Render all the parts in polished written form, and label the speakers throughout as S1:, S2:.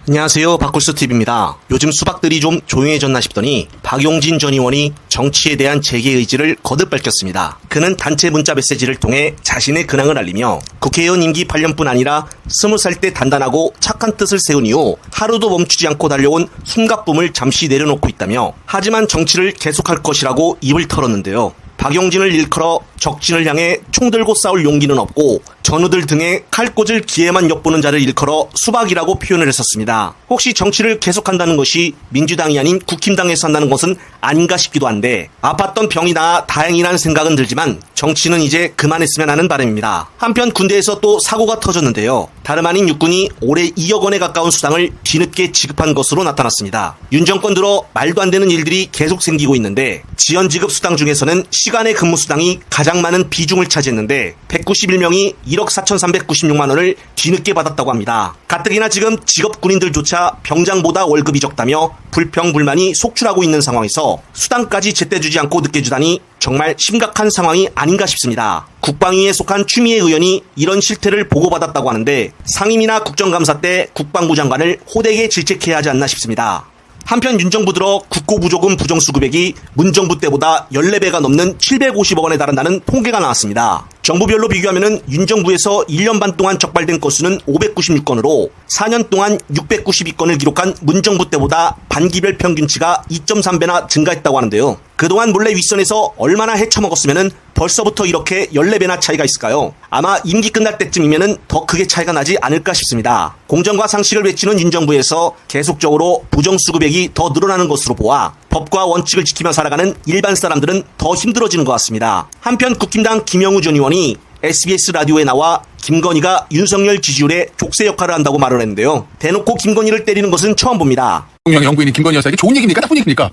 S1: 안녕하세요. 박굴스TV입니다. 요즘 수박들이 좀 조용해졌나 싶더니 박용진 전 의원이 정치에 대한 재개 의지를 거듭 밝혔습니다. 그는 단체 문자 메시지를 통해 자신의 근황을 알리며 국회의원 임기 8년뿐 아니라 20살 때 단단하고 착한 뜻을 세운 이후 하루도 멈추지 않고 달려온 숨가쁨을 잠시 내려놓고 있다며 하지만 정치를 계속할 것이라고 입을 털었는데요. 박용진을 일컬어 적진을 향해 총 들고 싸울 용기는 없고 전우들 등에 칼 꽂을 기회만 엿보는 자를 일컬어 수박이라고 표현을 했었습니다. 혹시 정치를 계속한다는 것이 민주당이 아닌 국힘당에서 한다는 것은 아닌가 싶기도 한데 아팠던 병이 나아 다행이라는 생각은 들지만 정치는 이제 그만했으면 하는 바람입니다. 한편 군대에서 또 사고가 터졌는데요. 다름 아닌 육군이 올해 2억 원에 가까운 수당을 뒤늦게 지급한 것으로 나타났습니다. 윤 정권 들어 말도 안 되는 일들이 계속 생기고 있는데 지연 지급 수당 중에서는 시간의 근무 수당이 가장 많은 비중을 차지했는데 191명이 1억 4,396만 원을 뒤늦게 받았다고 합니다. 가뜩이나 지금 직업 군인들조차 병장보다 월급이 적다며 불평불만이 속출하고 있는 상황에서 수당까지 제때 주지 않고 늦게 주다니 정말 심각한 상황이 아닌가 싶습니다. 국방위에 속한 추미애 의원이 이런 실태를 보고받았다고 하는데 상임이나 국정감사 때 국방부 장관을 호되게 질책해야 하지 않나 싶습니다. 한편 윤 정부 들어 국고부조금 부정수급액이 문정부 때보다 14배가 넘는 750억 원에 달한다는 통계가 나왔습니다. 정부별로 비교하면 윤 정부에서 1년 반 동안 적발된 건수는 596건으로 4년 동안 692건을 기록한 문정부 때보다 반기별 평균치가 2.3배나 증가했다고 하는데요. 그동안 몰래 윗선에서 얼마나 헤쳐먹었으면 벌써부터 이렇게 14배나 차이가 있을까요? 아마 임기 끝날 때쯤이면 더 크게 차이가 나지 않을까 싶습니다. 공정과 상식을 외치는 윤 정부에서 계속적으로 부정수급액이 더 늘어나는 것으로 보아 법과 원칙을 지키며 살아가는 일반 사람들은 더 힘들어지는 것 같습니다. 한편 국힘당 김영우 전 의원이 SBS 라디오에 나와 김건희가 윤석열 지지율에 족쇄 역할을 한다고 말을 했는데요. 대놓고 김건희를 때리는 것은 처음 봅니다.
S2: 대통령 영부인이 김건희 여사에게 좋은 얘기입니까? 나쁜 얘기입니까?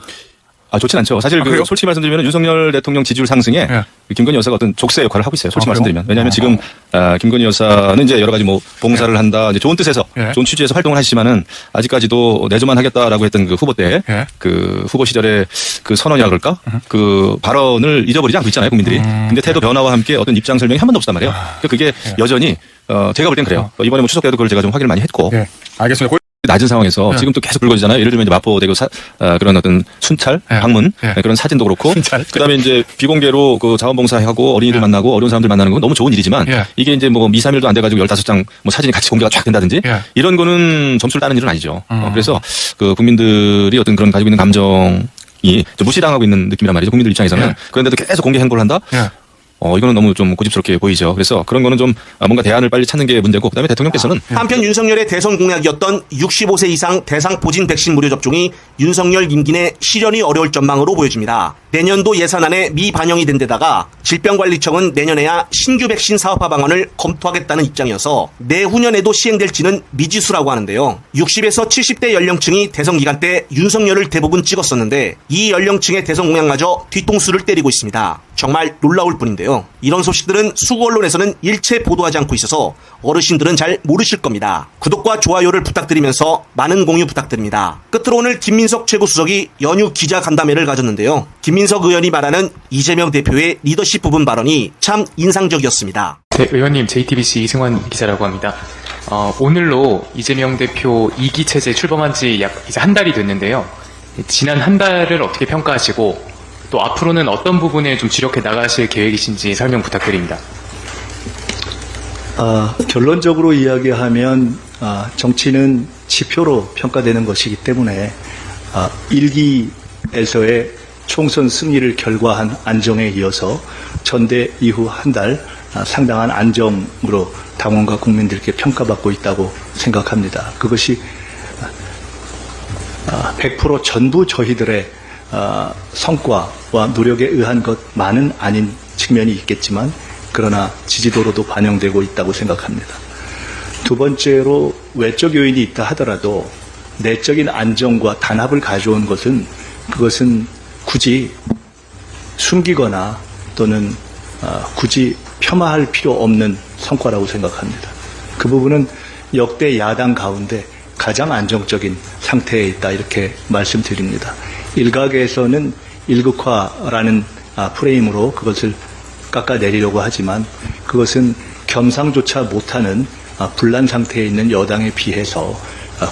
S3: 좋진 않죠. 사실 솔직히 말씀드리면 윤석열 대통령 지지율 상승에 김건희 여사가 어떤 족쇄 역할을 하고 있어요. 솔직히 말씀드리면. 왜냐하면 지금 김건희 여사는 이제 여러 가지 뭐 봉사를 한다, 이제 좋은 뜻에서, 좋은 취지에서 활동을 하시지만은 아직까지도 내조만 하겠다라고 했던 그 후보 때, 그 후보 시절에 그 선언이라 그럴까? 그 발언을 잊어버리지 않고 있잖아요, 국민들이. 근데 태도 변화와 함께 어떤 입장 설명이 한 번도 없단 말이에요. 그게 여전히 제가 볼 땐 그래요. 이번에 뭐 추석 때도 그걸 제가 좀 확인을 많이 했고.
S2: 알겠습니다.
S3: 낮은 상황에서 지금 또 계속 불거지잖아요. 예를 들면 이제 마포대교 그런 어떤 순찰, 방문 그런 사진도 그렇고, 그다음에 이제 비공개로 그 자원봉사하고 어린이들 만나고 어려운 사람들 만나는 건 너무 좋은 일이지만 이게 이제 뭐 미사일도 안 돼가지고 15장 뭐 사진이 같이 공개가 쫙 된다든지 이런 거는 점수를 따는 일은 아니죠. 그래서 그 국민들이 어떤 그런 가지고 있는 감정이 좀 무시당하고 있는 느낌이란 말이죠. 국민들 입장에서는. 그런데도 계속 공개 행보를 한다. 이거는 너무 좀 고집스럽게 보이죠. 그래서 그런 거는 좀 뭔가 대안을 빨리 찾는 게 문제고, 그다음에 대통령께서는
S1: 한편 윤석열의 대선 공약이었던 65세 이상 대상 포진 백신 무료 접종이 윤석열 임기 내 실현이 어려울 전망으로 보여집니다. 내년도 예산안에 미반영이 된 데다가 질병관리청은 내년에야 신규 백신 사업화 방안을 검토하겠다는 입장이어서 내후년에도 시행될지는 미지수라고 하는데요. 60에서 70대 연령층이 대선 기간 때 윤석열을 대부분 찍었었는데 이 연령층의 대선 공약마저 뒤통수를 때리고 있습니다. 정말 놀라울 뿐인데요. 이런 소식들은 수구 언론에서는 일체 보도하지 않고 있어서 어르신들은 잘 모르실 겁니다. 구독과 좋아요를 부탁드리면서 많은 공유 부탁드립니다. 끝으로 오늘 김민석 최고수석이 연휴 기자 간담회를 가졌는데요. 김민석 의원이 말하는 이재명 대표의 리더십 부분 발언이 참 인상적이었습니다.
S4: 네, 의원님, JTBC 이승환 기자라고 합니다. 오늘로 이재명 대표 2기 체제 출범한 지 약 이제 한 달이 됐는데요. 지난 한 달을 어떻게 평가하시고 또 앞으로는 어떤 부분에 좀 주력해 나가실 계획이신지 설명 부탁드립니다.
S5: 결론적으로 이야기하면 정치는 지표로 평가되는 것이기 때문에 1기에서의 총선 승리를 결과한 안정에 이어서 전대 이후 한 달 상당한 안정으로 당원과 국민들께 평가받고 있다고 생각합니다. 그것이 100% 전부 저희들의 성과와 노력에 의한 것만은 아닌 측면이 있겠지만 그러나 지지도로도 반영되고 있다고 생각합니다. 두 번째로 외적 요인이 있다 하더라도 내적인 안정과 단합을 가져온 것은 그것은 굳이 숨기거나 또는 굳이 폄하할 필요 없는 성과라고 생각합니다. 그 부분은 역대 야당 가운데 가장 안정적인 상태에 있다 이렇게 말씀드립니다. 일각에서는 일극화라는 프레임으로 그것을 깎아내리려고 하지만 그것은 겸상조차 못하는 분란 상태에 있는 여당에 비해서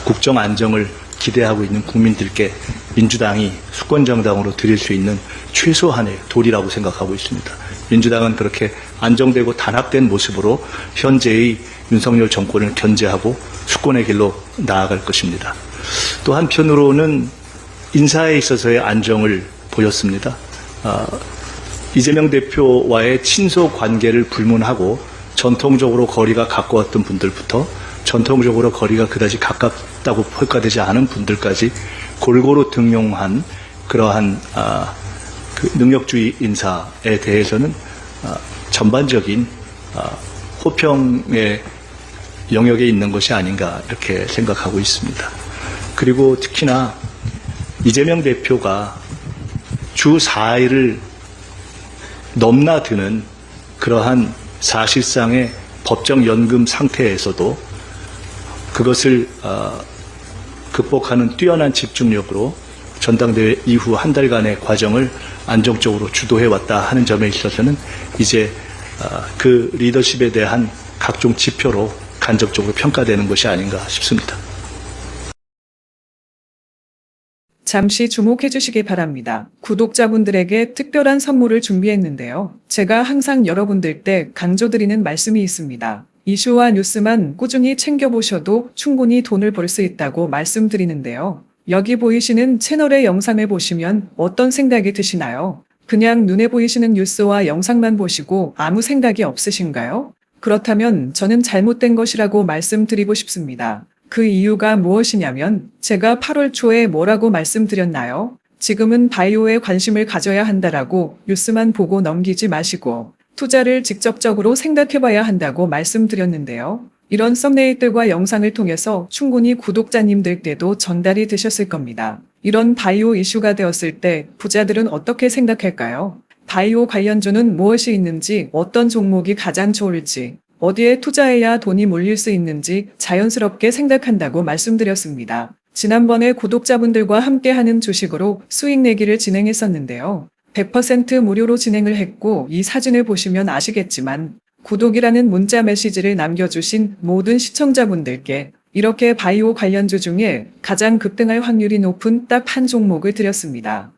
S5: 국정 안정을 기대하고 있는 국민들께 민주당이 수권정당으로 드릴 수 있는 최소한의 도리라고 생각하고 있습니다. 민주당은 그렇게 안정되고 단합된 모습으로 현재의 윤석열 정권을 견제하고 수권의 길로 나아갈 것입니다. 또 한편으로는 인사에 있어서의 안정을 보였습니다. 이재명 대표와의 친소 관계를 불문하고 전통적으로 거리가 가까웠던 분들부터 전통적으로 거리가 그다지 가깝다고 평가되지 않은 분들까지 골고루 등용한 그러한 그 능력주의 인사에 대해서는 전반적인 호평의 영역에 있는 것이 아닌가 이렇게 생각하고 있습니다. 그리고 특히나 이재명 대표가 주 4일을 넘나드는 그러한 사실상의 법정 연금 상태에서도 그것을 극복하는 뛰어난 집중력으로 전당대회 이후 한 달간의 과정을 안정적으로 주도해왔다 하는 점에 있어서는 이제 그 리더십에 대한 각종 지표로 간접적으로 평가되는 것이 아닌가 싶습니다.
S6: 잠시 주목해 주시기 바랍니다. 구독자분들에게 특별한 선물을 준비했는데요. 제가 항상 여러분들 때 강조드리는 말씀이 있습니다. 이슈와 뉴스만 꾸준히 챙겨보셔도 충분히 돈을 벌 수 있다고 말씀드리는데요. 여기 보이시는 채널의 영상을 보시면 어떤 생각이 드시나요? 그냥 눈에 보이시는 뉴스와 영상만 보시고 아무 생각이 없으신가요? 그렇다면 저는 잘못된 것이라고 말씀드리고 싶습니다. 그 이유가 무엇이냐면 제가 8월 초에 뭐라고 말씀드렸나요? 지금은 바이오에 관심을 가져야 한다라고 뉴스만 보고 넘기지 마시고 투자를 직접적으로 생각해봐야 한다고 말씀드렸는데요. 이런 썸네일들과 영상을 통해서 충분히 구독자님들께도 전달이 되셨을 겁니다. 이런 바이오 이슈가 되었을 때 부자들은 어떻게 생각할까요? 바이오 관련주는 무엇이 있는지, 어떤 종목이 가장 좋을지, 어디에 투자해야 돈이 몰릴 수 있는지 자연스럽게 생각한다고 말씀드렸습니다. 지난번에 구독자분들과 함께하는 주식으로 수익 내기를 진행했었는데요. 100% 무료로 진행을 했고 이 사진을 보시면 아시겠지만 구독이라는 문자 메시지를 남겨주신 모든 시청자분들께 이렇게 바이오 관련주 중에 가장 급등할 확률이 높은 딱 한 종목을 드렸습니다.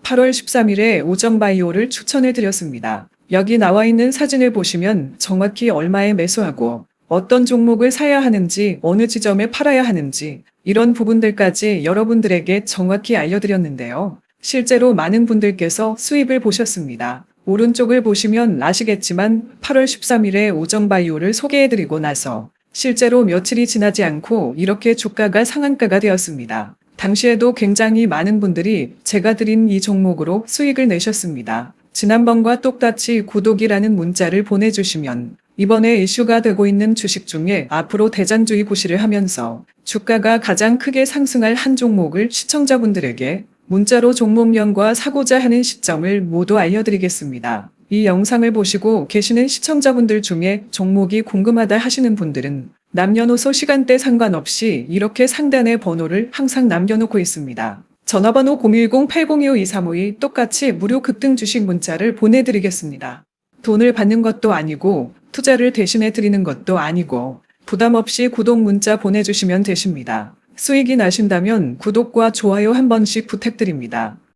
S6: 8월 13일에 오정바이오를 추천을 드렸습니다. 여기 나와 있는 사진을 보시면 정확히 얼마에 매수하고 어떤 종목을 사야 하는지 어느 지점에 팔아야 하는지 이런 부분들까지 여러분들에게 정확히 알려드렸는데요. 실제로 많은 분들께서 수입을 보셨습니다. 오른쪽을 보시면 아시겠지만 8월 13일에 오정바이오를 소개해드리고 나서 실제로 며칠이 지나지 않고 이렇게 주가가 상한가가 되었습니다. 당시에도 굉장히 많은 분들이 제가 드린 이 종목으로 수익을 내셨습니다. 지난번과 똑같이 구독이라는 문자를 보내주시면 이번에 이슈가 되고 있는 주식 중에 앞으로 대장주의 구실을 하면서 주가가 가장 크게 상승할 한 종목을 시청자분들에게 문자로 종목명과 사고자 하는 시점을 모두 알려드리겠습니다. 이 영상을 보시고 계시는 시청자분들 중에 종목이 궁금하다 하시는 분들은 남녀노소 시간대 상관없이 이렇게 상단에 번호를 항상 남겨놓고 있습니다. 전화번호 010-802-5235이 똑같이 무료 급등 주식 문자를 보내드리겠습니다. 돈을 받는 것도 아니고 투자를 대신해 드리는 것도 아니고 부담 없이 구독 문자 보내주시면 되십니다. 수익이 나신다면 구독과 좋아요 한 번씩 부탁드립니다.